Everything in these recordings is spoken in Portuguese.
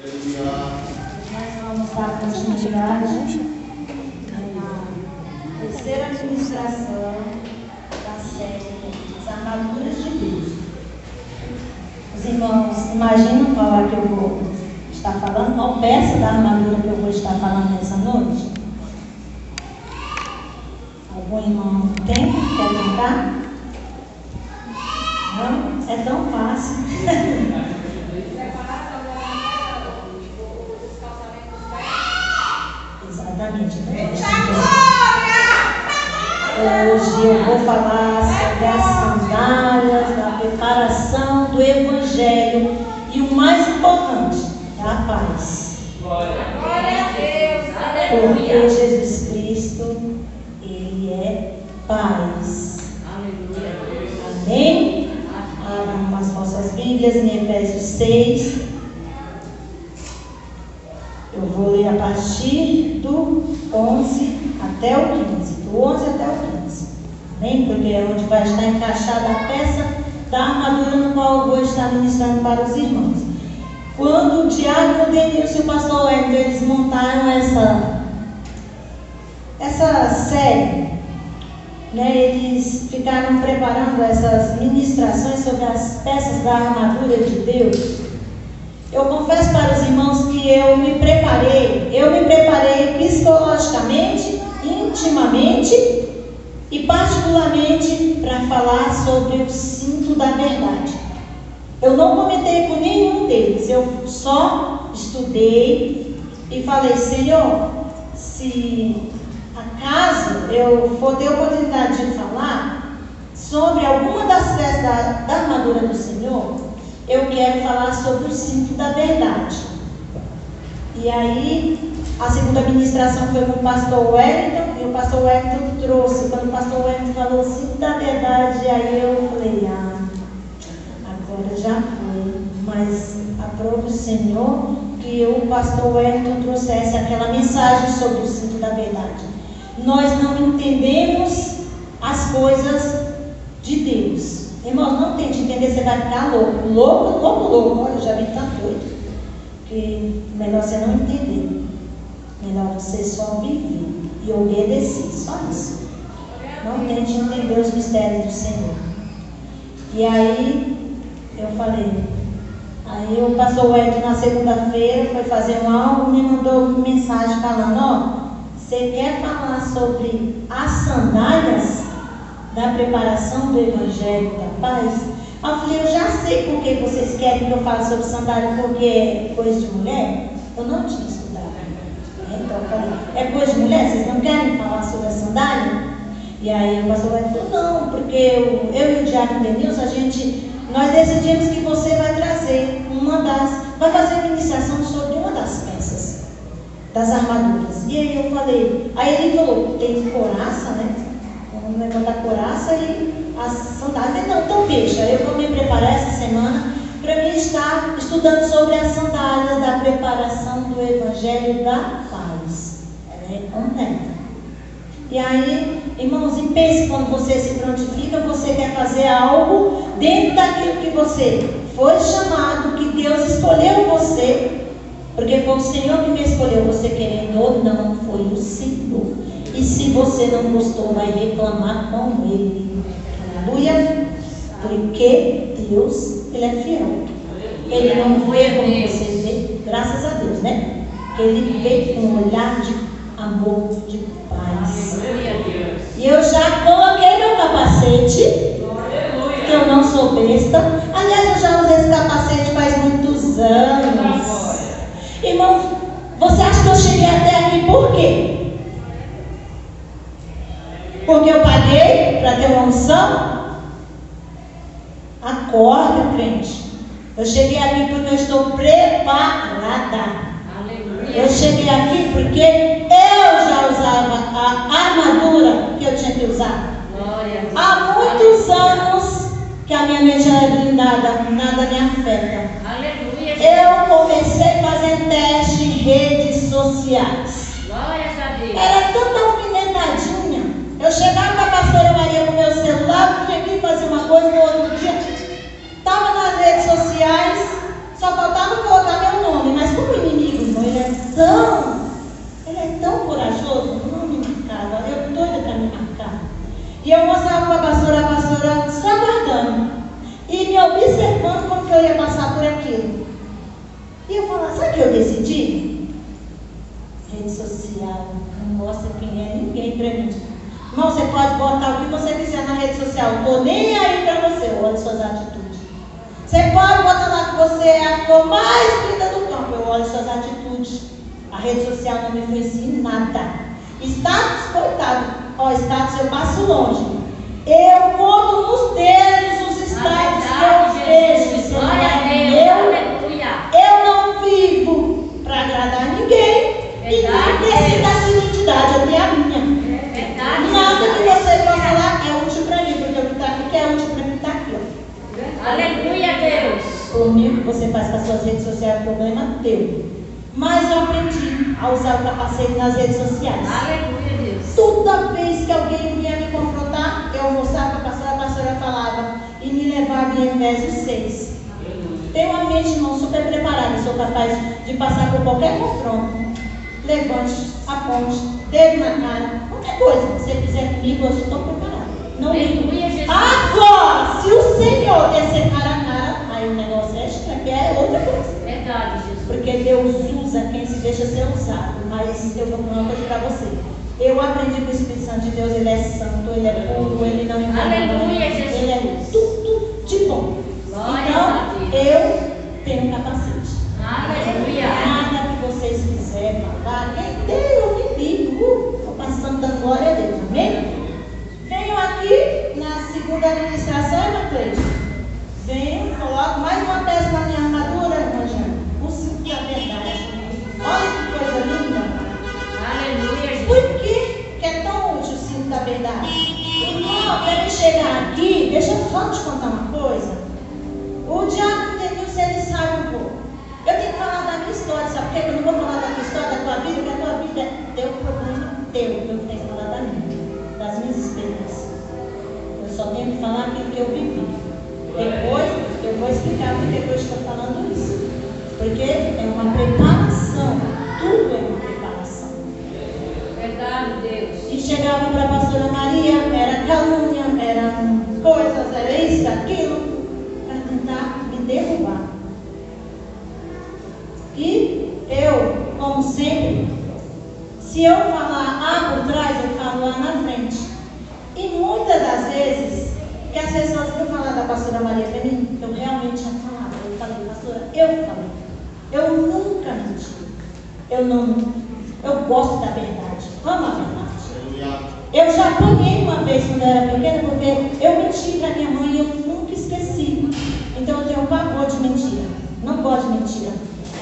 Nós vamos dar continuidade na terceira administração da série As Armaduras de Deus. Os irmãos imaginam qual é que eu vou estar falando? Qual peça da armadura que eu vou estar falando nessa noite? Algum irmão tem? Quer tentar? Não? É tão fácil. Exatamente. Hoje eu vou falar sobre as sandálias da preparação do Evangelho e o mais importante, a paz. Glória a Deus. Porque Jesus Cristo, Ele é paz. Amém? Abram as vossas Bíblias em Efésios 6. Eu vou ler a partir do 11 até o 15. Do 11 até o 15. Amém? Porque é onde vai estar encaixada a peça da armadura no qual eu vou estar ministrando para os irmãos. Quando o diácono Denilson e o pastor Wellington, eles montaram essa série, né, eles ficaram preparando essas ministrações sobre as peças da armadura de Deus. Eu confesso para os irmãos que eu me preparei psicologicamente, intimamente e particularmente para falar sobre o cinto da verdade. Eu não comentei com nenhum deles, eu só estudei e falei: Senhor, se acaso eu for ter oportunidade de falar sobre alguma das peças da armadura do Senhor, eu quero falar sobre o cinto da verdade. E aí, a segunda ministração foi com o pastor Wellington, e o pastor Wellington trouxe. Quando o pastor Wellington falou o cinto da verdade, aí eu falei: agora já foi. Mas aprove o Senhor que o pastor Wellington trouxesse aquela mensagem sobre o cinto da verdade. Nós não entendemos as coisas de Deus. Irmãos, não tente entender, você vai ficar louco. Louco. Olha, eu já vi que está doido. Porque melhor você não entender. Melhor você só viver e obedecer. Só isso. Não tente entender os mistérios do Senhor. E aí, eu falei. Aí o pastor Wellington, na segunda-feira, foi fazer um álbum e me mandou mensagem falando: você quer falar sobre as sandálias da preparação do Evangelho da paz? Eu falei: eu já sei por que vocês querem que eu fale sobre sandália, porque é coisa de mulher. Eu não tinha estudado. Então eu falei: é coisa de mulher? Vocês não querem falar sobre a sandália? E aí o pastor vai falou: não, porque eu e o diácono Denilson, nós decidimos que você vai trazer vai fazer uma iniciação sobre uma das peças das armaduras. E aí eu falei, aí ele falou: tem couraça, né? Vamos levantar a couraça e as sandálias. Não, então deixa, eu vou me preparar essa semana para mim estar estudando sobre as sandálias da preparação do Evangelho da paz. E aí, irmãos, e pense, quando você se prontifica, você quer fazer algo dentro daquilo que você foi chamado, que Deus escolheu você, porque foi o Senhor que me escolheu, você querendo ou não, foi o Senhor. E se você não gostou, vai reclamar com Ele. Aleluia. Porque Deus, Ele é fiel. Ele não vê como você vê, graças a Deus, né? Ele vê com um olhar de amor, de paz. E eu já coloquei meu capacete, que eu não sou besta. Aliás, eu já usei esse capacete faz muitos anos. Irmão, você acha que eu cheguei até aqui por quê? Porque eu paguei para ter uma unção? Acorda, crente. Eu cheguei aqui porque eu estou preparada. Eu cheguei aqui porque eu já usava a armadura que eu tinha que usar. Há muitos anos que a minha mente é blindada, nada me afeta. Eu comecei fazendo teste em redes sociais. Era tanta alfinetadinha. Eu chegava com a pastora Maria com meu celular, tinha que fazer uma coisa no outro dia. Estava nas redes sociais, só faltava colocar meu nome. Mas como decidi? Rede social não mostra quem é ninguém para mim. Irmão, você pode botar o que você quiser na rede social. Não estou nem aí para você. Eu olho suas atitudes. Você pode botar lá que você é a cor mais linda do campo. Eu olho suas atitudes. A rede social não me oferece nada. Status, coitado. Ó, status eu passo longe. Eu conto nos dedos os status que eu vejo. Eu não vivo para agradar ninguém. E nem preciso da sua identidade. Eu tenho a minha. Nada que você possa lá é útil para mim. Porque o que está aqui que é útil para mim está aqui. Ó. Aleluia, Deus. Por mim, que você faz com as suas redes sociais é problema teu. Mas eu aprendi a usar o capacete nas redes sociais. Aleluia, Deus. Toda vez que alguém vinha me confrontar, eu mostrava para a pastora falava e me levava em Efésios 6. Tenho uma mente, irmão, super preparada. Sou capaz de passar por qualquer confronto. Levante, aponte, dedo na cara, qualquer coisa. Se você fizer comigo, eu estou preparada. Não ligo. Agora, se o Senhor descer cara a cara, aí o negócio é extra, que é outra coisa. Verdade, Jesus. Porque Deus usa quem se deixa ser usado. Mas eu vou falar uma coisa para você. Eu aprendi com o Espírito Santo de Deus, ele é santo, ele é puro, ele não engana. Aleluia, Jesus. Ele é tudo de bom. Então, eu tenho capacete. Aleluia. Nada que vocês quiserem falar, eu me ligo. Estou passando da glória a Deus, amém? Venho aqui na segunda administração, irmã Cleide. Venho, coloco mais uma peça na minha armadura, irmã Jana. O cinto da verdade. Olha que coisa linda. Aleluia. Por que é tão útil o cinto da verdade? Irmão, para ele chegar aqui, deixa eu só te contar uma coisa. O diabo entendeu se ele sabe um pouco. Eu tenho que falar da minha história, sabe por quê? Eu não vou falar da minha história, da tua vida, porque a tua vida é teu problema teu. Eu tenho que falar da minha, das minhas experiências. Eu só tenho que falar aquilo que eu vivi. Depois eu vou explicar por que eu estou falando isso. Porque é uma preparação. Tudo é uma preparação. Verdade, Deus. E chegava para a pastora Maria, era calúnia, eram coisas, era isso, aquilo, para tentar me derrubar. E eu, como sempre, se eu falar A por trás, eu falo A na frente. E muitas das vezes, que as pessoas vão falar da pastora Maria para mim, eu realmente já falava. Eu falei, pastora, eu falei. Eu nunca menti. Eu gosto da verdade. Amo a verdade. Eu já apanhei uma vez quando eu era pequena, porque eu menti para minha mãe e eu nunca esqueci. Então eu tenho um pavor de mentira. Não gosto de mentira.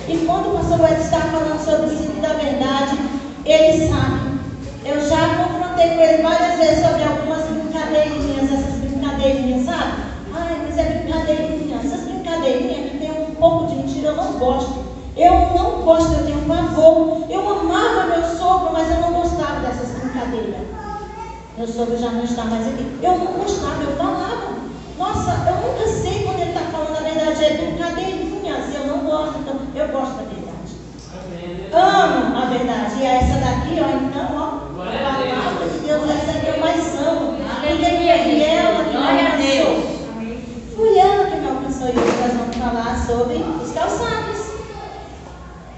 E quando o pastor Edson está falando sobre o cinto da verdade, ele sabe. Eu já confrontei com ele várias vezes sobre algumas brincadeirinhas, essas brincadeirinhas, sabe? Ai, mas é brincadeirinha. Essas brincadeirinhas que tem um pouco de mentira, eu não gosto. Eu não gosto, eu tenho um pavor. Eu amava meu sogro, mas eu não gostava dessas brincadeiras. Meu sogro já não está mais aqui. Eu não gostava, eu falava. Nossa, eu nunca sei quando ele está falando a verdade. É brincadeirinhas, eu não gosto, então eu gosto da verdade. Amo a verdade. E essa daqui, ó, então, ó, a palavra de Deus, essa aqui eu mais amo. Porque foi ela que me alcançou. Foi ela que me alcançou. E hoje nós vamos falar sobre os calçados.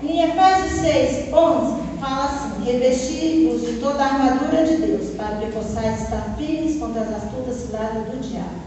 Em Efésios 6, 11, fala assim: revesti-vos de toda a armadura de Deus, para que possais estar firmes contra as astutas ciladas do diabo.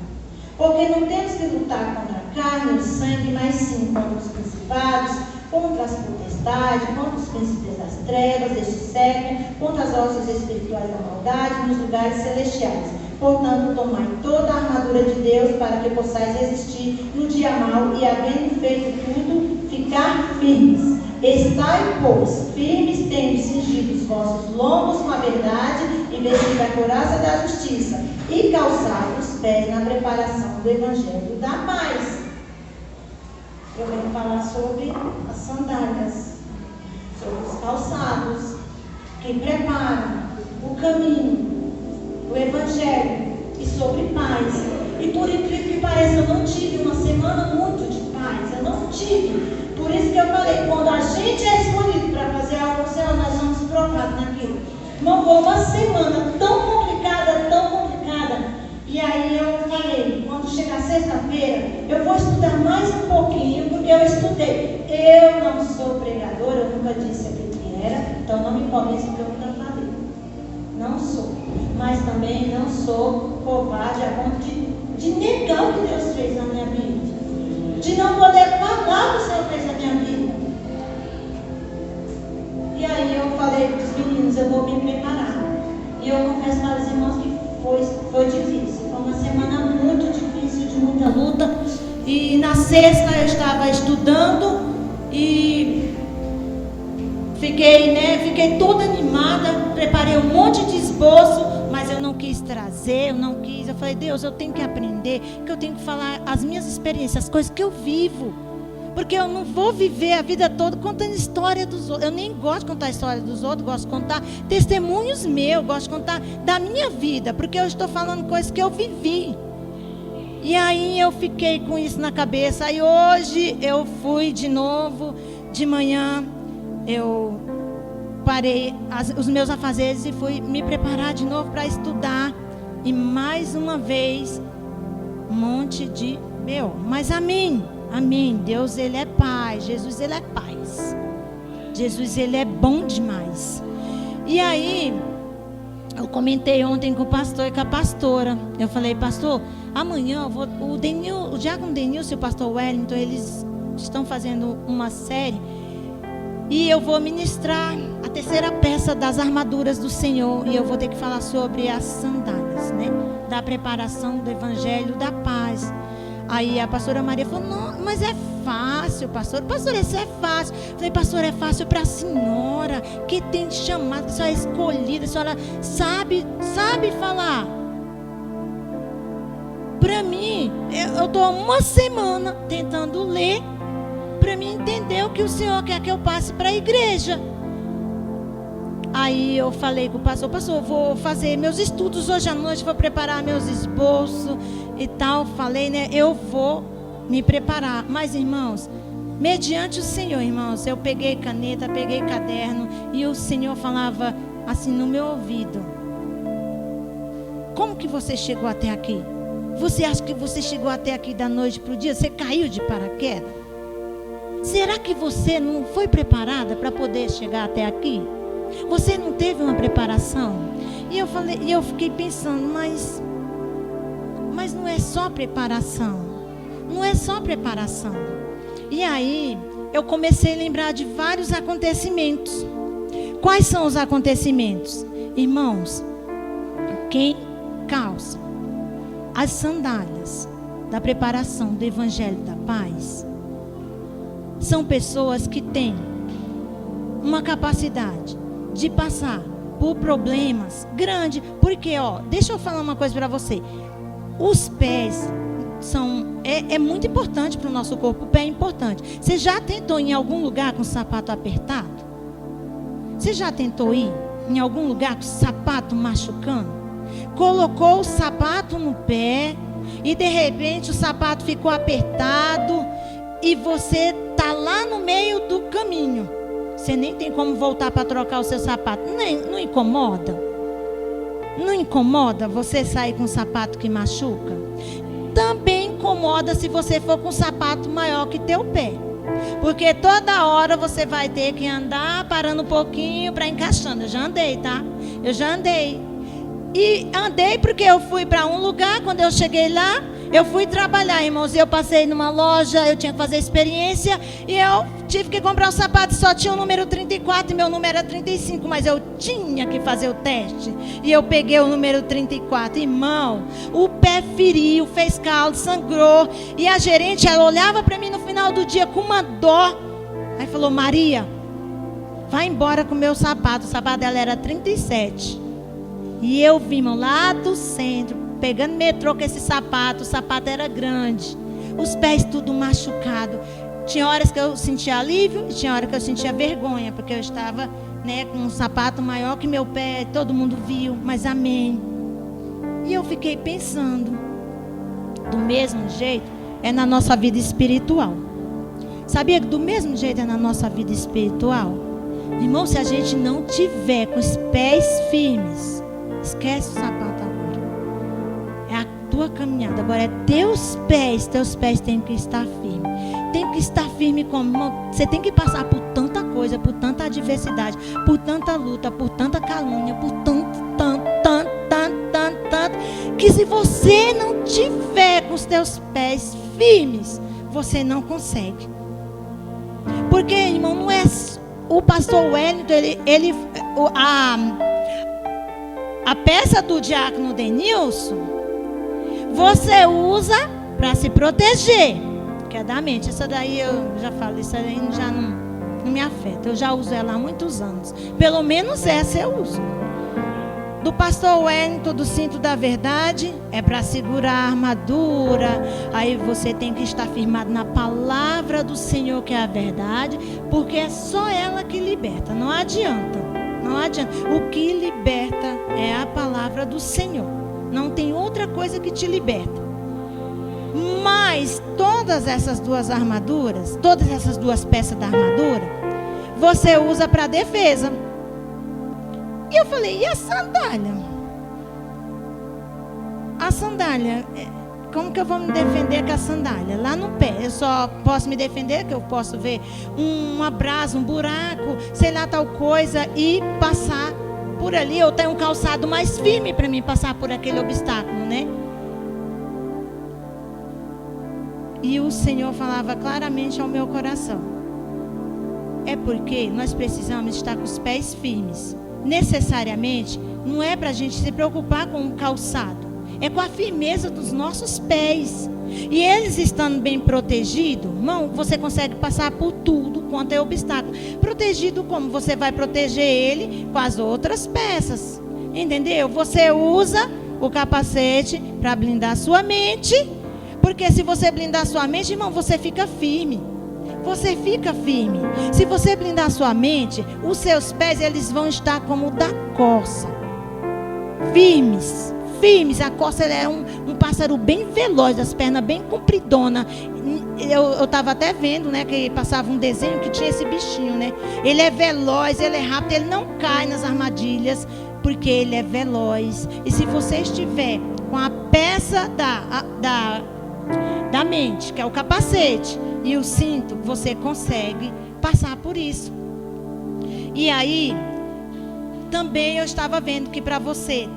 Porque não temos que lutar contra a carne e o sangue, mas sim contra os principados, contra as potestades, contra os príncipes das trevas deste século, contra as hostes espirituais da maldade nos lugares celestiais. Portanto, tomai toda a armadura de Deus para que possais resistir no dia mau e, havendo feito tudo, ficar firmes. Estai, pois, firmes, tendo cingido os vossos lombos com a verdade e vestido a couraça da justiça e calçado os pés na preparação do evangelho da paz. Eu venho falar sobre as sandálias, sobre os calçados que preparam o caminho, o evangelho e sobre paz. E por incrível que pareça, eu não tive uma semana muito de paz, eu não tive. Por isso que eu falei, quando a gente é escolhido para fazer algo no céu, nós somos provados naquilo. Não foi uma semana tão complicada. E aí eu falei, quando chegar sexta-feira, eu vou estudar mais um pouquinho, porque eu estudei. Eu não sou pregador. também não sou covarde a ponto de negar o que Deus fez na minha vida, de não poder falar o que o Senhor fez na minha vida. E aí eu falei para os meninos, eu vou me preparar. E eu confesso para os irmãos que foi difícil. Foi uma semana muito difícil, de muita luta. E na sexta eu estava estudando e fiquei toda animada, preparei um monte de esboço, mas eu não quis trazer, eu falei, Deus, eu tenho que aprender, que eu tenho que falar as minhas experiências, as coisas que eu vivo, porque eu não vou viver a vida toda contando história dos outros. Eu nem gosto de contar a história dos outros, gosto de contar testemunhos meus, gosto de contar da minha vida, porque eu estou falando coisas que eu vivi. E aí eu fiquei com isso na cabeça. Aí hoje eu fui de novo, de manhã eu parei os meus afazeres e fui me preparar de novo para estudar. E mais uma vez, um monte de mas amém, amém. Deus, Ele é Pai, Jesus, Ele é paz. Jesus, Ele é bom demais. E aí, eu comentei ontem com o pastor e com a pastora. Eu falei, pastor, amanhã eu vou, o diácono Denilson e o pastor Wellington, eles estão fazendo uma série e eu vou ministrar a terceira peça das armaduras do Senhor, e eu vou ter que falar sobre as sandálias, né? Da preparação do evangelho da paz. Aí a pastora Maria falou, não, mas é fácil, pastor. Pastor, isso é fácil. Eu falei, pastor, é fácil para a senhora, que tem chamado, que a senhora é escolhida, a senhora sabe falar. Para mim, eu estou uma semana tentando ler, para mim entender o que o Senhor quer que eu passe para a igreja. Aí eu falei com o pastor, eu vou fazer meus estudos hoje à noite, vou preparar meus esboços e tal. Falei, né, eu vou me preparar. Mas, irmãos, mediante o Senhor, irmãos, eu peguei caneta, peguei caderno, e o Senhor falava assim no meu ouvido: como que você chegou até aqui? Você acha que você chegou até aqui da noite para o dia? Você caiu de paraquedas? Será que você não foi preparada para poder chegar até aqui? Você não teve uma preparação? E eu fiquei pensando, mas não é só preparação. Não é só preparação. E aí, eu comecei a lembrar de vários acontecimentos. Quais são os acontecimentos? Irmãos, quem calça as sandálias da preparação do Evangelho da Paz são pessoas que têm uma capacidade de passar por problemas grandes. Porque, deixa eu falar uma coisa para você. Os pés é muito importante para o nosso corpo. O pé é importante. Você já tentou ir em algum lugar com o sapato apertado? Você já tentou ir em algum lugar com o sapato machucando? Colocou o sapato no pé e de repente o sapato ficou apertado e você está lá no meio do caminho. Você nem tem como voltar para trocar o seu sapato. Não incomoda? Não incomoda você sair com um sapato que machuca? Também incomoda se você for com um sapato maior que teu pé. Porque toda hora você vai ter que andar parando um pouquinho para encaixando. Eu já andei, tá? Eu já andei. E andei porque eu fui para um lugar. Quando eu cheguei lá, eu fui trabalhar, irmãos. Eu passei numa loja, eu tinha que fazer experiência. E eu tive que comprar um sapato. Só tinha o número 34 e meu número era 35. Mas eu tinha que fazer o teste. E eu peguei o número 34. Irmão, o pé feriu, fez caldo, sangrou. E a gerente, ela olhava para mim no final do dia com uma dó. Aí falou: Maria, vai embora com o meu sapato. O sapato dela era 37. E eu vim lá do centro, pegando metrô com esse sapato. O sapato era grande, os pés tudo machucado. Tinha horas que eu sentia alívio e tinha horas que eu sentia vergonha, porque eu estava, com um sapato maior que meu pé. Todo mundo viu, mas amém. E eu fiquei pensando, do mesmo jeito é na nossa vida espiritual. Sabia que do mesmo jeito é na nossa vida espiritual? Irmão, se a gente não tiver com os pés firmes, esquece o sapato agora. É a tua caminhada. Agora é teus pés têm que estar firmes. Tem que estar firme como, irmão. Você tem que passar por tanta coisa, por tanta adversidade, por tanta luta, por tanta calúnia, por tanto que se você não tiver com os teus pés firmes, você não consegue. Porque, irmão, não é o pastor Wellington, a peça do diácono Denilson, você usa para se proteger, que é da mente. Essa daí eu já falo, isso aí já não me afeta. Eu já uso ela há muitos anos. Pelo menos essa eu uso. Do pastor Wellington, do cinto da verdade, é para segurar a armadura. Aí você tem que estar firmado na palavra do Senhor, que é a verdade, porque é só ela que liberta. Não adianta. Não adianta. O que liberta é a palavra do Senhor. Não tem outra coisa que te liberta. Mas todas essas duas armaduras, todas essas duas peças da armadura, você usa para defesa. E eu falei, e a sandália? A sandália, como que eu vou me defender com a sandália? Lá no pé, eu só posso me defender, que eu posso ver uma brasa, um buraco, sei lá, tal coisa, e passar por ali. Eu tenho um calçado mais firme para mim passar por aquele obstáculo, né? E o Senhor falava claramente ao meu coração. É porque nós precisamos estar com os pés firmes. Necessariamente, não é para a gente se preocupar com o calçado. É com a firmeza dos nossos pés. E eles estando bem protegidos, irmão, você consegue passar por tudo quanto é obstáculo. Protegido como? Você vai proteger ele com as outras peças. Entendeu? Você usa o capacete para blindar a sua mente. Porque se você blindar a sua mente, irmão, você fica firme. Você fica firme. Se você blindar a sua mente, os seus pés, eles vão estar como o da corça. Firmes. Firmes. A corça é um pássaro bem veloz, as pernas bem compridonas. Eu estava até vendo, né, que passava um desenho que tinha esse bichinho, né? Ele é veloz, ele é rápido, ele não cai nas armadilhas, porque ele é veloz. E se você estiver com a peça da mente, que é o capacete, e o cinto, você consegue passar por isso. E aí, também eu estava vendo que para você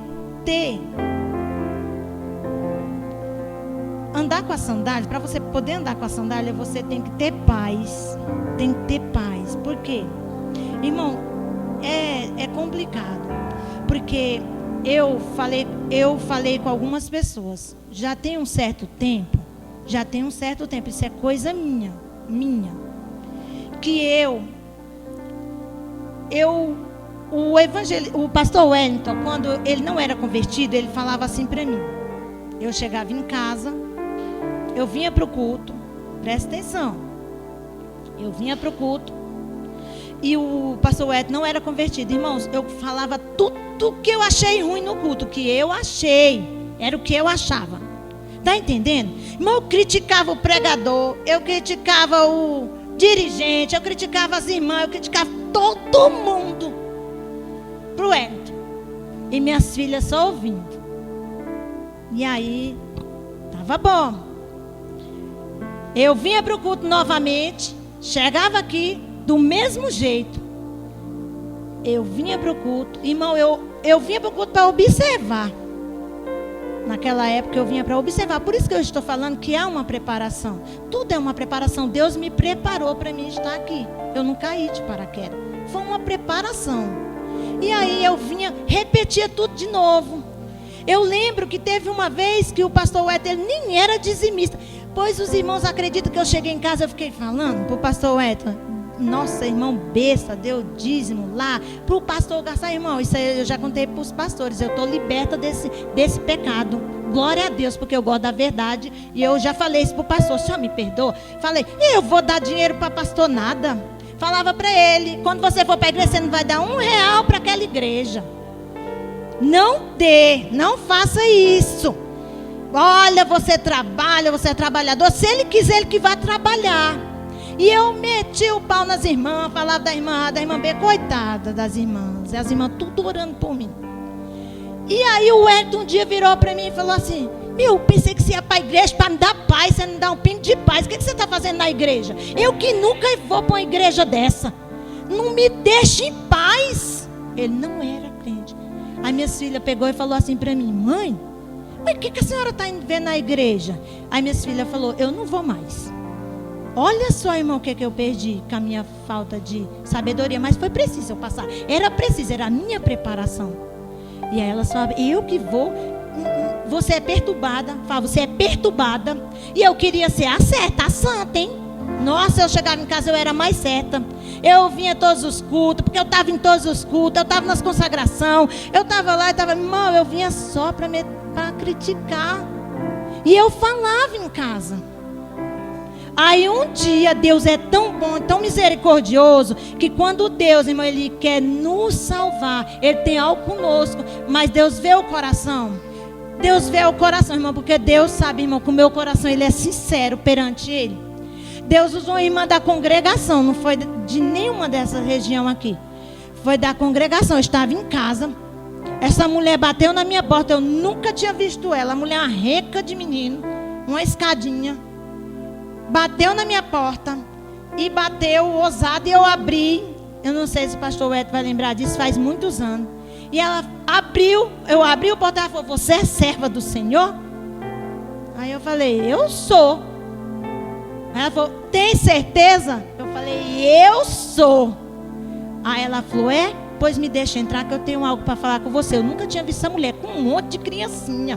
andar com a sandália, para você poder andar com a sandália, você tem que ter paz. Tem que ter paz. Por quê? Irmão, é complicado. Porque eu falei com algumas pessoas. Já tem um certo tempo, isso é coisa minha, que o pastor Wellington, quando ele não era convertido, ele falava assim para mim. Eu chegava em casa, eu vinha para o culto, presta atenção, eu vinha para o culto, e o pastor Wellington não era convertido. Irmãos, eu falava tudo que eu achei ruim no culto, que eu achei, era o que eu achava. Está entendendo? Irmão, eu criticava o pregador, eu criticava o dirigente, eu criticava as irmãs, eu criticava todo mundo pro Wellington. E minhas filhas só ouvindo. E aí, estava bom. Eu vinha para o culto novamente, chegava aqui do mesmo jeito. Eu vinha para o culto, irmão, eu vinha para o culto para observar. Naquela época eu vinha para observar. Por isso que eu estou falando que há uma preparação. Tudo é uma preparação. Deus me preparou para mim estar aqui. Eu não caí de paraquedas. Foi uma preparação. E aí eu vinha, repetia tudo de novo. Eu lembro que teve uma vez que o pastor Wellington nem era dizimista. Pois os irmãos acreditam que eu cheguei em casa, eu fiquei falando para o pastor Wellington. Nossa, irmão besta, deu dízimo lá. Para o pastor gastar, irmão, isso aí eu já contei para os pastores. Eu estou liberta desse pecado. Glória a Deus, porque eu gosto da verdade. E eu já falei isso para o pastor. O senhor me perdoa? Falei, eu vou dar dinheiro para pastor nada. Falava para ele, quando você for para a igreja, você não vai dar R$1 para aquela igreja. Não dê, não faça isso. Olha, você trabalha, você é trabalhador. Se ele quiser, ele que vai trabalhar. E eu meti o pau nas irmãs, falava da irmã B, coitada das irmãs. E as irmãs tudo orando por mim. E aí o Wellington um dia virou para mim e falou assim: eu pensei que você ia para a igreja para me dar paz, você não dá um pingo de paz. O que você está fazendo na igreja? Eu que nunca vou para uma igreja dessa. Não me deixe em paz. Ele não era crente. Aí minha filha pegou e falou assim para mim: mãe, mas o que a senhora está indo ver na igreja? Aí minhas filhas falaram, eu não vou mais. Olha só, irmão, o que eu perdi com a minha falta de sabedoria. Mas foi preciso eu passar. Era preciso, era a minha preparação. E aí elas falavam, eu que vou. Você é perturbada. Fala, você é perturbada. E eu queria ser a certa, a santa, hein? Nossa, eu chegava em casa, eu era mais certa. Eu vinha todos os cultos, porque eu estava em todos os cultos. Eu estava nas consagrações. Eu estava lá, irmão, eu vinha só para criticar. E eu falava em casa. Aí um dia Deus é tão bom, tão misericordioso, que quando Deus, irmão, Ele quer nos salvar, Ele tem algo conosco, mas Deus vê o coração. Deus vê o coração, irmão, porque Deus sabe, irmão, que o meu coração Ele é sincero perante Ele. Deus usou a irmã da congregação, não foi de nenhuma dessa região aqui. Foi da congregação, eu estava em casa. Essa mulher bateu na minha porta, eu nunca tinha visto ela. A mulher uma reca de menino, uma escadinha. Bateu na minha porta e bateu ousado e eu abri. Eu não sei se o pastor Eto vai lembrar disso, faz muitos anos. E ela abriu, eu abri o portão e ela falou, você é serva do Senhor? Aí eu falei, eu sou. Aí ela falou, tem certeza? Eu falei, eu sou. Aí ela falou, é? Pois me deixa entrar que eu tenho algo para falar com você. Eu nunca tinha visto essa mulher com um monte de criancinha.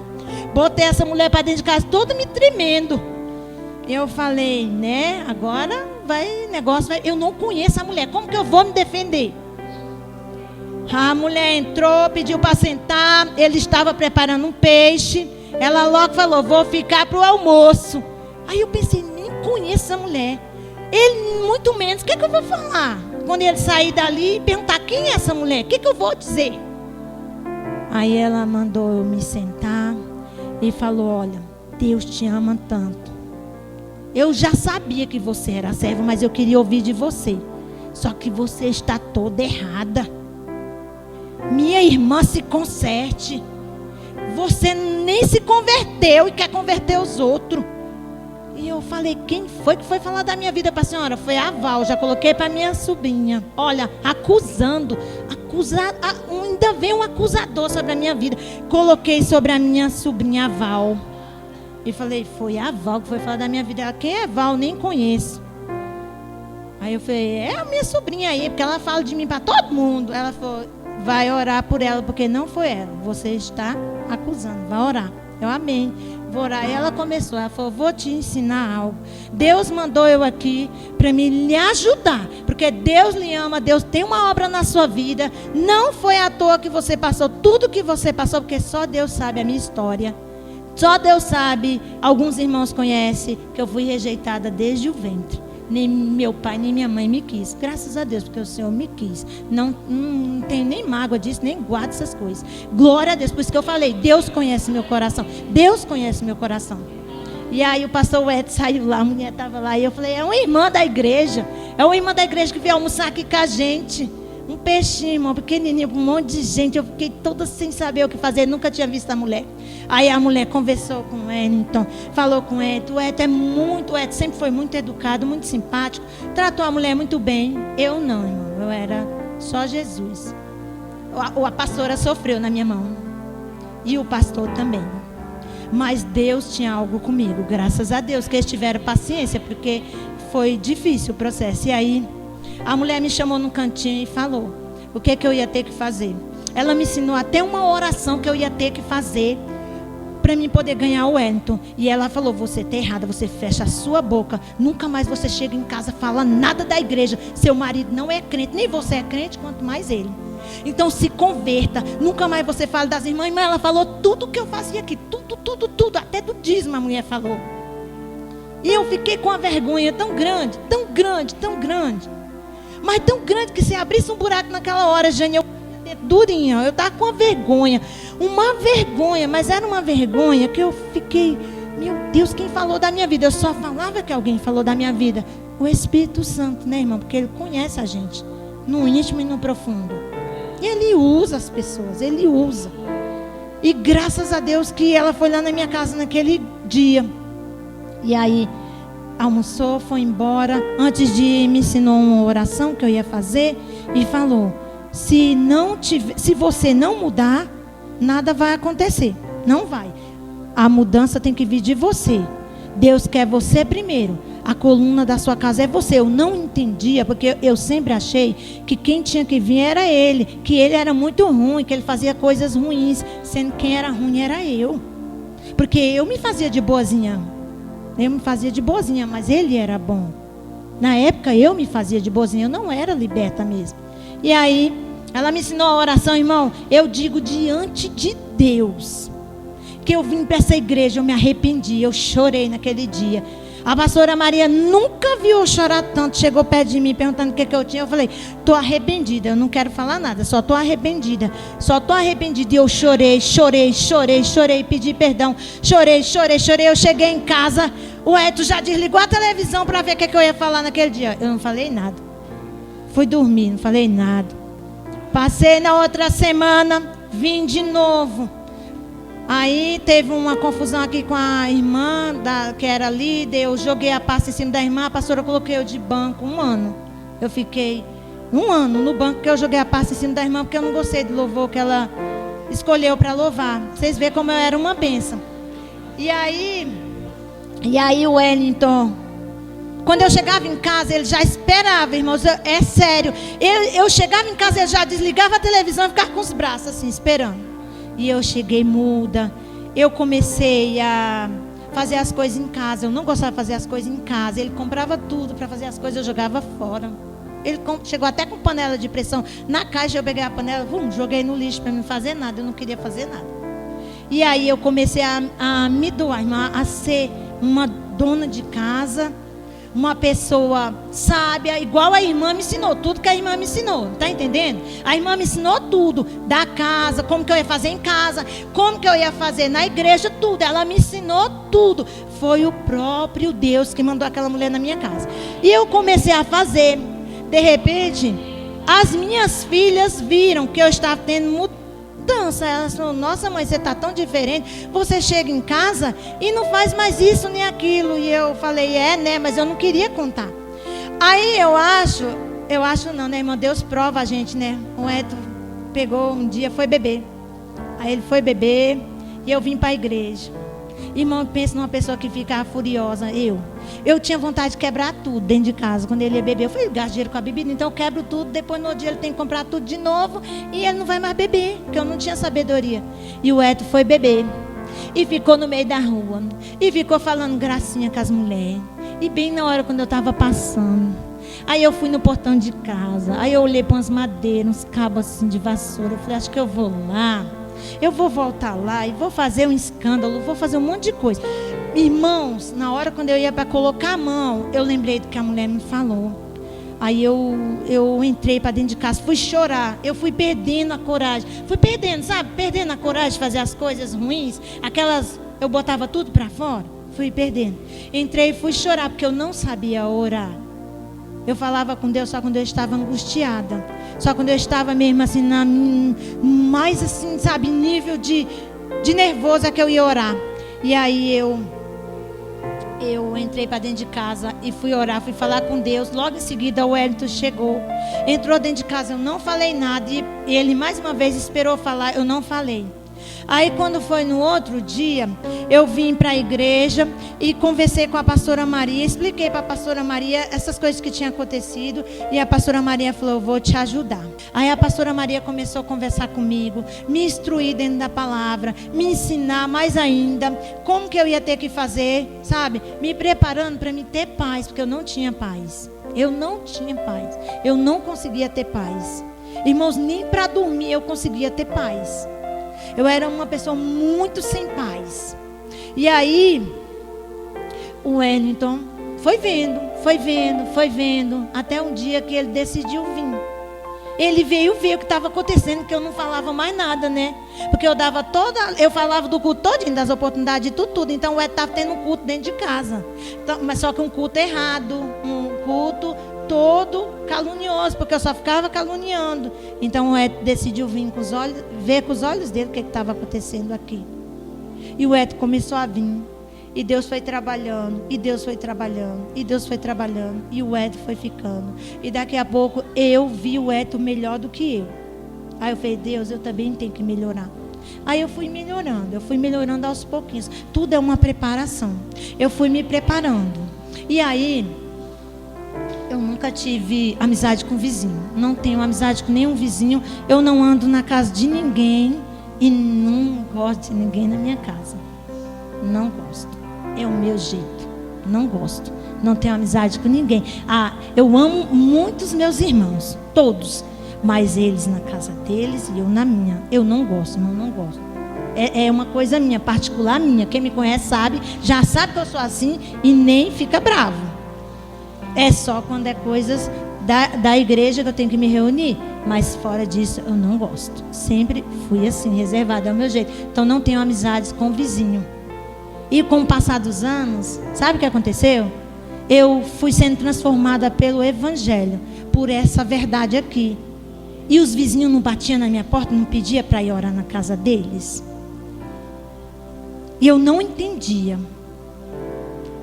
Botei essa mulher para dentro de casa, toda me tremendo. Eu falei, né? Agora vai, negócio vai. Eu não conheço a mulher, como que eu vou me defender? A mulher entrou, pediu para sentar. Ele estava preparando um peixe. Ela logo falou, vou ficar para o almoço. Aí eu pensei, nem conheço essa mulher. Ele, muito menos, o que eu vou falar? Quando ele sair dali e perguntar quem é essa mulher, o que eu vou dizer? Aí ela mandou eu me sentar e falou, olha, Deus te ama tanto. Eu já sabia que você era serva, mas eu queria ouvir de você. Só que você está toda errada. Minha irmã, se conserte. Você nem se converteu e quer converter os outros. E eu falei, quem foi que foi falar da minha vida para a senhora? Foi a Val, já coloquei para minha sobrinha. Olha, acusando. Ainda veio um acusador sobre a minha vida. Coloquei sobre a minha sobrinha, a Val. E falei, foi a Val que foi falar da minha vida. Ela, quem é Val? Nem conheço. Aí eu falei, é a minha sobrinha aí, porque ela fala de mim para todo mundo. Ela falou, vai orar por ela, porque não foi ela. Você está acusando, vai orar. Eu amém. Vou orar. E ela começou, ela falou, vou te ensinar algo. Deus mandou eu aqui para me lhe ajudar. Porque Deus lhe ama, Deus tem uma obra na sua vida. Não foi à toa que você passou tudo que você passou, porque só Deus sabe a minha história. Só Deus sabe, alguns irmãos conhecem que eu fui rejeitada desde o ventre. Nem meu pai, nem minha mãe me quis. Graças a Deus, porque o Senhor me quis. Não tenho nem mágoa disso, nem guardo essas coisas. Glória a Deus, por isso que eu falei, Deus conhece meu coração. Deus conhece meu coração. E aí o pastor Eto saiu lá, a mulher estava lá. E eu falei, é uma irmã da igreja. É uma irmã da igreja que veio almoçar aqui com a gente. Um peixinho, irmão, pequenininho, com um monte de gente. Eu fiquei toda sem saber o que fazer. Nunca tinha visto a mulher. Aí a mulher conversou com o Wellington, falou com o Eto. O Eto sempre foi muito educado, muito simpático. Tratou a mulher muito bem. Eu não, irmão. Eu era só Jesus. A pastora sofreu na minha mão. E o pastor também. Mas Deus tinha algo comigo. Graças a Deus que eles tiveram paciência, porque foi difícil o processo. E aí a mulher me chamou num cantinho e falou o que eu ia ter que fazer. Ela me ensinou até uma oração que eu ia ter que fazer para mim poder ganhar o Wellington. E ela falou, você está errada, você fecha a sua boca. Nunca mais você chega em casa, fala nada da igreja. Seu marido não é crente, nem você é crente, quanto mais ele. Então se converta. Nunca mais você fala das irmãs. Mas ela falou tudo que eu fazia aqui. Tudo. Até do dízimo a mulher falou. E eu fiquei com uma vergonha tão grande. Mas tão grande que se abrisse um buraco naquela hora, Jane, eu durinha. Eu estava com uma vergonha. Mas era uma vergonha que eu fiquei, meu Deus, quem falou da minha vida? Eu só falava que alguém falou da minha vida. O Espírito Santo, né, irmão? Porque Ele conhece a gente, no íntimo e no profundo. E Ele usa as pessoas, Ele usa. E graças a Deus que ela foi lá na minha casa naquele dia. E aí almoçou, foi embora. Antes de ir, me ensinou uma oração que eu ia fazer. E falou, se você não mudar, nada vai acontecer. Não vai. A mudança tem que vir de você. Deus quer você primeiro. A coluna da sua casa é você. Eu não entendia, porque eu sempre achei que quem tinha que vir era ele, que ele era muito ruim, que ele fazia coisas ruins, sendo que quem era ruim era eu. Porque eu me fazia de boazinha. Eu me fazia de boazinha, mas ele era bom. Na época eu me fazia de boazinha, eu não era liberta mesmo. E aí, ela me ensinou a oração, irmão. Eu digo diante de Deus que eu vim para essa igreja, eu me arrependi, eu chorei naquele dia. A pastora Maria nunca viu eu chorar tanto. Chegou perto de mim perguntando o que eu tinha. Eu falei, estou arrependida, eu não quero falar nada, só estou arrependida. Só estou arrependida. E eu chorei, pedi perdão. Chorei. Eu cheguei em casa, o Eto já desligou a televisão para ver o que eu ia falar naquele dia. Eu não falei nada. Fui dormir, não falei nada. Passei na outra semana, vim de novo. Aí teve uma confusão aqui com a irmã que era líder. Eu joguei a pasta em cima da irmã. A pastora coloquei eu de banco 1 ano. Eu fiquei 1 ano no banco, porque eu joguei a pasta em cima da irmã, porque eu não gostei do louvor que ela escolheu para louvar. Vocês veem como eu era uma bênção. E aí o Wellington, quando eu chegava em casa, ele já esperava, irmãos. É sério. Eu chegava em casa, ele já desligava a televisão e ficava com os braços assim, esperando. E eu cheguei muda. Eu comecei a fazer as coisas em casa. Eu não gostava de fazer as coisas em casa. Ele comprava tudo para fazer as coisas, eu jogava fora. Ele chegou até com panela de pressão. Na caixa eu peguei a panela, joguei no lixo para não fazer nada. Eu não queria fazer nada. E aí eu comecei a me doar, a ser uma dona de casa, uma pessoa sábia, igual a irmã me ensinou, tudo que a irmã me ensinou, tá entendendo? A irmã me ensinou tudo, da casa, como que eu ia fazer em casa, como que eu ia fazer na igreja, tudo, ela me ensinou tudo. Foi o próprio Deus que mandou aquela mulher na minha casa. E eu comecei a fazer. De repente, as minhas filhas viram que eu estava tendo mudança. Elas falaram, nossa mãe, você está tão diferente. Você chega em casa e não faz mais isso nem aquilo. E eu falei, né, mas eu não queria contar. Aí eu acho não, né, irmão, Deus prova a gente, né. O Eto pegou um dia, foi beber. Aí ele foi beber e eu vim para a igreja. Irmão, pensa numa pessoa que fica furiosa. Eu tinha vontade de quebrar tudo dentro de casa. Quando ele ia beber, eu falei, gasto dinheiro com a bebida, então eu quebro tudo. Depois no outro dia ele tem que comprar tudo de novo. E ele não vai mais beber, porque eu não tinha sabedoria. E o Eto foi beber. E ficou no meio da rua. E ficou falando gracinha com as mulheres. E bem na hora quando eu estava passando. Aí eu fui no portão de casa. Aí eu olhei para umas madeiras, uns cabos assim de vassoura. Eu falei, acho que eu vou lá. Eu vou voltar lá e vou fazer um escândalo, vou fazer um monte de coisa. Irmãos, na hora quando eu ia para colocar a mão, eu lembrei do que a mulher me falou. Aí eu entrei para dentro de casa, fui chorar. Eu fui perdendo a coragem. Fui perdendo, sabe? Perdendo a coragem de fazer as coisas ruins. Aquelas, eu botava tudo para fora. Fui perdendo. Entrei e fui chorar, porque eu não sabia orar. Eu falava com Deus só quando eu estava angustiada. Só quando eu estava mesmo assim, mais assim, sabe, nível de nervoso é que eu ia orar. E aí eu entrei para dentro de casa e fui orar, fui falar com Deus. Logo em seguida o Wellington chegou, entrou dentro de casa, eu não falei nada. E ele mais uma vez esperou falar, eu não falei. Aí quando foi no outro dia, eu vim para a igreja e conversei com a pastora Maria, expliquei para a pastora Maria essas coisas que tinham acontecido. E a pastora Maria falou, eu vou te ajudar. Aí a pastora Maria começou a conversar comigo, me instruir dentro da palavra, me ensinar mais ainda como que eu ia ter que fazer, sabe? Me preparando para me ter paz, porque eu não tinha paz. Eu não tinha paz, eu não conseguia ter paz. Irmãos, nem para dormir eu conseguia ter paz. Eu era uma pessoa muito sem paz. E aí, o Wellington foi vendo, até um dia que ele decidiu vir. Ele veio ver o que estava acontecendo, que eu não falava mais nada, né? Porque eu falava do culto todinho, das oportunidades de tudo. Então o Ed estava tendo um culto dentro de casa. Então, mas só que um culto errado, um culto todo calunioso, porque eu só ficava caluniando. Então o Ed decidiu vir ver com os olhos dele o que estava acontecendo aqui. E o Ed começou a vir. E Deus foi trabalhando, e Deus foi trabalhando, e Deus foi trabalhando, e o Eto foi ficando. E daqui a pouco eu vi o Eto melhor do que eu. Aí eu falei, Deus, eu também tenho que melhorar. Aí eu fui melhorando aos pouquinhos. Tudo é uma preparação. Eu fui me preparando. E aí, eu nunca tive amizade com vizinho. Não tenho amizade com nenhum vizinho. Eu não ando na casa de ninguém e não gosto de ninguém na minha casa. Não gosto. É o meu jeito. Não gosto. Não tenho amizade com ninguém. Eu amo muitos meus irmãos, todos. Mas eles na casa deles e eu na minha. Eu não gosto, não gosto. É uma coisa minha, particular minha. Quem me conhece sabe, já sabe que eu sou assim e nem fica bravo. É só quando é coisas da igreja que eu tenho que me reunir. Mas fora disso, eu não gosto. Sempre fui assim, reservada, é o meu jeito. Então não tenho amizades com o vizinho. E com o passar dos anos, sabe o que aconteceu? Eu fui sendo transformada pelo Evangelho, por essa verdade aqui. E os vizinhos não batiam na minha porta, não pediam para ir orar na casa deles. E eu não entendia.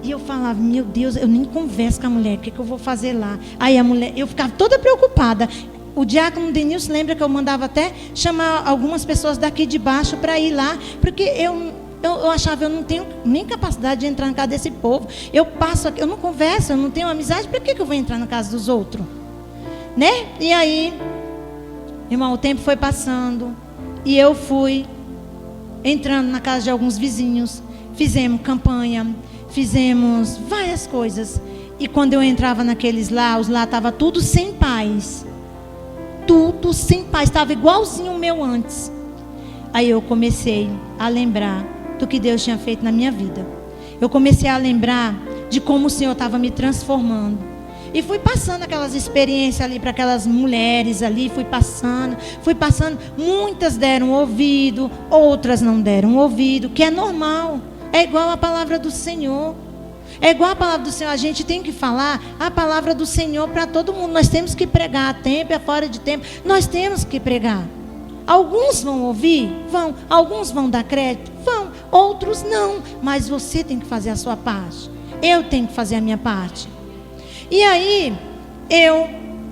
E eu falava, meu Deus, eu nem converso com a mulher, o que eu vou fazer lá? Aí a mulher, eu ficava toda preocupada. O diácono Denilson lembra que eu mandava até chamar algumas pessoas daqui de baixo para ir lá, porque eu achava, eu não tenho nem capacidade de entrar na casa desse povo. Eu passo aqui, eu não converso, eu não tenho amizade, para que eu vou entrar na casa dos outros? Né? E aí, irmão, o tempo foi passando e eu fui entrando na casa de alguns vizinhos. Fizemos campanha, fizemos várias coisas. E quando eu entrava naqueles lá, os lá estavam tudo sem paz. Tudo sem paz, estava igualzinho o meu antes. Aí eu comecei a lembrar do que Deus tinha feito na minha vida. Eu comecei a lembrar de como o Senhor estava me transformando. E fui passando aquelas experiências ali para aquelas mulheres ali, fui passando. Muitas deram ouvido, outras não deram ouvido, que é normal. É igual a palavra do Senhor. É igual a palavra do Senhor. A gente tem que falar a palavra do Senhor para todo mundo. Nós temos que pregar a tempo e a fora de tempo. Nós temos que pregar. Alguns vão ouvir? Vão. Alguns vão dar crédito? Vão. Outros não. Mas você tem que fazer a sua parte. Eu tenho que fazer a minha parte. E aí, eu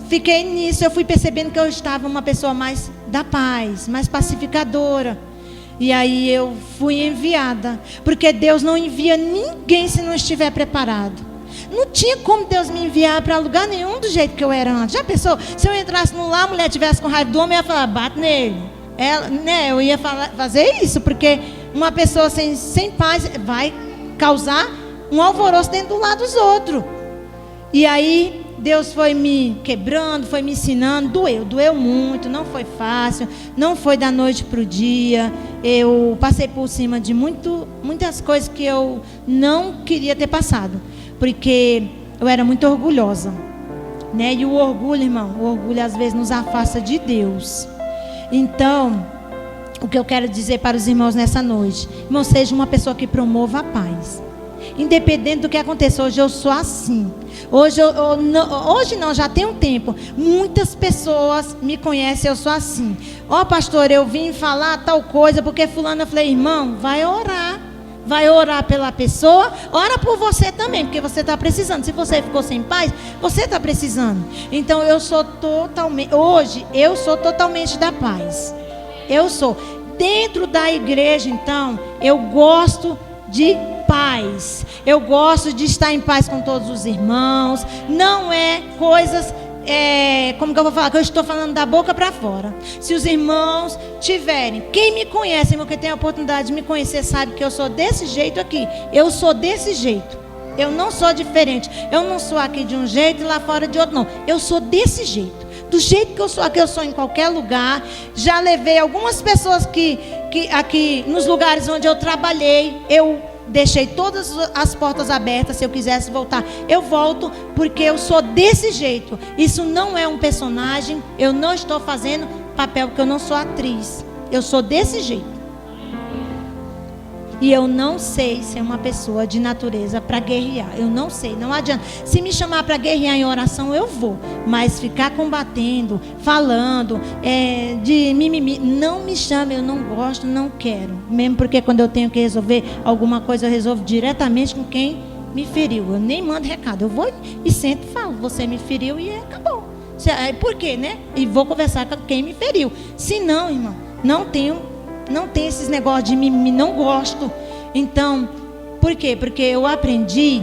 fiquei nisso. Eu fui percebendo que eu estava uma pessoa mais da paz, mais pacificadora. E aí eu fui enviada. Porque Deus não envia ninguém se não estiver preparado. Não tinha como Deus me enviar para lugar nenhum do jeito que eu era antes. Já pensou? Se eu entrasse no lar, a mulher tivesse com raiva do homem, eu ia falar, bate nele. Eu ia fazer isso, porque uma pessoa sem paz vai causar um alvoroço dentro do lar dos outros. E aí Deus foi me quebrando, foi me ensinando. Doeu muito, não foi fácil, não foi da noite para o dia. Eu passei por cima de muitas coisas que eu não queria ter passado, porque eu era muito orgulhosa, né? E o orgulho, irmão, às vezes nos afasta de Deus. Então, o que eu quero dizer para os irmãos nessa noite, irmão, seja uma pessoa que promova a paz. Independente do que aconteça, hoje eu sou assim. Hoje não, já tem um tempo. Muitas pessoas me conhecem, eu sou assim. Pastor, eu vim falar tal coisa porque fulano. Eu falei, irmão, vai orar pela pessoa, ora por você também, porque você está precisando. Se você ficou sem paz, você está precisando. Então hoje eu sou totalmente da paz. Eu sou. Dentro da igreja, então, eu gosto de paz. Eu gosto de estar em paz com todos os irmãos. Não é coisas, como que eu vou falar? Que eu estou falando da boca para fora. Se os irmãos tiverem, quem me conhece, porque tem a oportunidade de me conhecer, sabe que eu sou desse jeito aqui. Eu sou desse jeito. Eu não sou diferente. Eu não sou aqui de um jeito e lá fora de outro, não. Eu sou desse jeito. Do jeito que eu sou aqui, eu sou em qualquer lugar. Já levei algumas pessoas que aqui nos lugares onde eu trabalhei, eu deixei todas as portas abertas. Se eu quisesse voltar, eu volto, porque eu sou desse jeito. Isso não é um personagem. Eu não estou fazendo papel, porque eu não sou atriz. Eu sou desse jeito. E eu não sei ser uma pessoa de natureza para guerrear. Eu não sei, não adianta. Se me chamar para guerrear em oração, eu vou. Mas ficar combatendo, falando, de mimimi, não me chame, eu não gosto, não quero. Mesmo porque quando eu tenho que resolver alguma coisa, eu resolvo diretamente com quem me feriu. Eu nem mando recado, eu vou e sento e falo, você me feriu e acabou. Por quê, né? E vou conversar com quem me feriu. Se não, irmão, não tenho Não tem esses negócios de mimimi, não gosto. Então, por quê? Porque eu aprendi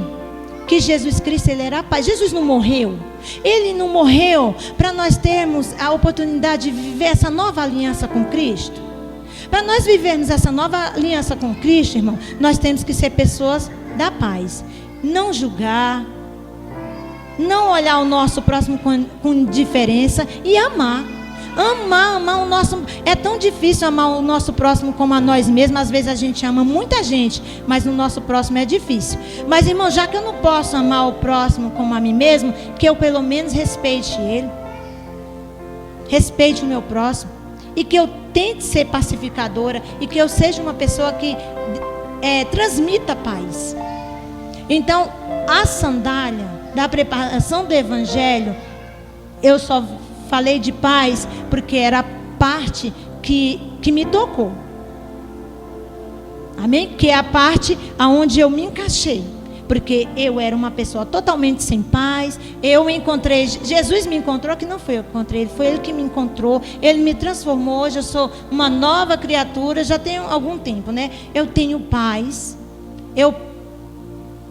que Jesus Cristo, ele era paz. Jesus não morreu. Ele não morreu para nós termos a oportunidade de viver essa nova aliança com Cristo. Para nós vivermos essa nova aliança com Cristo, irmão, nós temos que ser pessoas da paz. Não julgar, não olhar o nosso próximo com indiferença e amar. Amar o nosso. É tão difícil amar o nosso próximo como a nós mesmos. Às vezes a gente ama muita gente, mas no nosso próximo é difícil. Mas, irmão, já que eu não posso amar o próximo como a mim mesmo, que eu pelo menos respeite ele, respeite o meu próximo, e que eu tente ser pacificadora, e que eu seja uma pessoa que transmita paz. Então, a sandália da preparação do evangelho, eu só falei de paz porque era a parte que me tocou. Amém? Que é a parte aonde eu me encaixei. Porque eu era uma pessoa totalmente sem paz. Eu encontrei, Jesus me encontrou, que não foi eu que encontrei ele, foi ele que me encontrou. Ele me transformou. Hoje eu sou uma nova criatura. Já tenho algum tempo, né? Eu tenho paz. Eu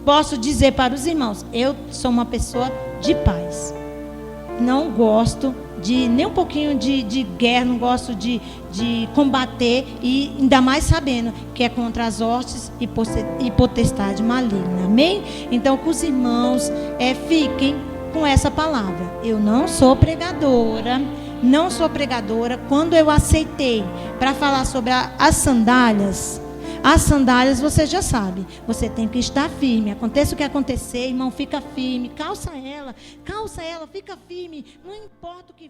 posso dizer para os irmãos, eu sou uma pessoa de paz. Não gosto de nem um pouquinho de guerra, não gosto de combater, e ainda mais sabendo que é contra as hostes e potestade maligna. Amém? Então, que os irmãos fiquem com essa palavra. Eu não sou pregadora. Quando eu aceitei para falar sobre as sandálias, você já sabe, você tem que estar firme. Aconteça o que acontecer, irmão, fica firme. Calça ela, fica firme. Não importa o que